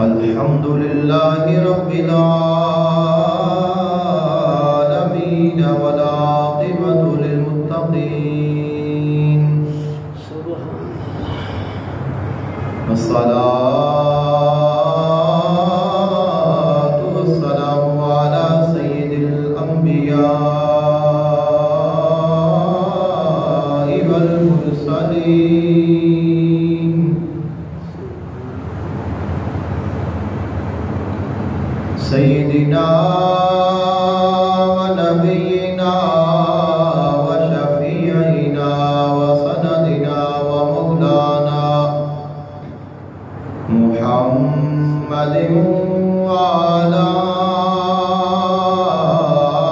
अल्हम्दुलिल्लाहि रब्बिल आलमीन वल आक़िबतु लिल मुत्तक़ीन वस्सलातु वस्सलामु अला सय्यिदिल अंबियाइ वल मुरसलीन सय्यिदिना व नबिय्यिना व शफ़ीइना व सनदिना व मौलाना मुहम्मदिन व अला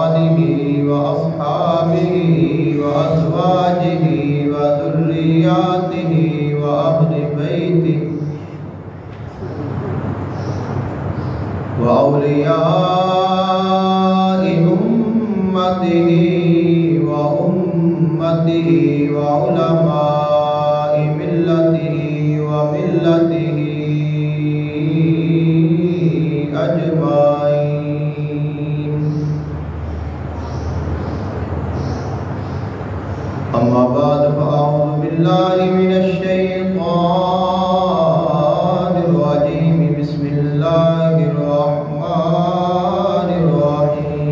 आलिहि व अस्हाबिहि व अज़वाजिहि व ज़ुर्रिय्यातिहि व अहलि बैतिहि व औलियाइ उम्मतिहि व उलमाइ मिल्लतिहि व मिल्लतिहि अजमाइन। अम्मा बाद फ़अऊज़ु बिल्लाहि मिनश शैतानिर रजीम। बिस्मिल्लाहिर रहमानिर रहीम।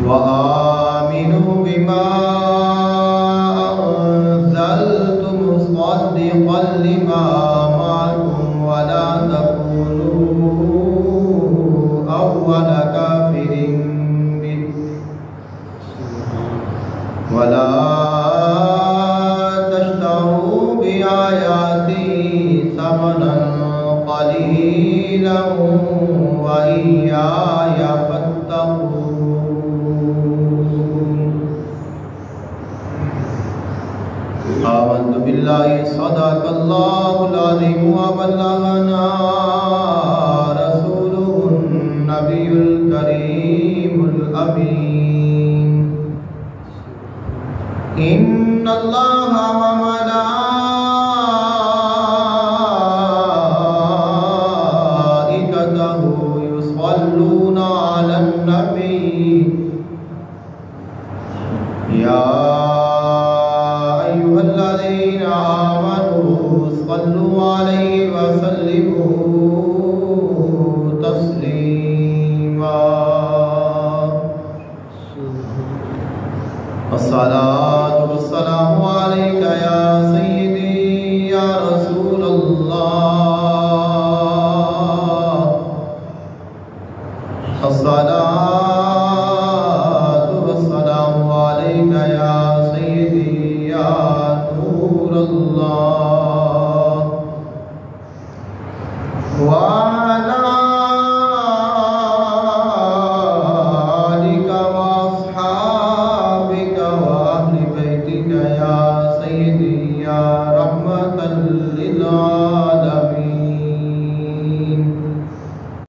व आमिनू बिमा अंज़लतु मुसद्दिक़न लिमा मअकुम व ला तकूनू अव्वल काफ़िरिन बिहि व ला तश्तरू बिआयाती समनन क़लीलन व इय्याय फत्तक़ून। आमन्तु बिल्लाहि सदक़ल्लाहुल अज़ीम व बल्लगना रसूलुहुन नबियुल करीमुल अमीन। इन्नल्लाह व मलाइकतहु युसल्लूना अलन नबी या अय्युहल्लज़ीना आमनू सल्लु अलैहि व सल्लिमू तस्लीमा। अस्सलातु वस्सलामु अलैका या सय्यदी या रसूलल्लाह। अस्सलातु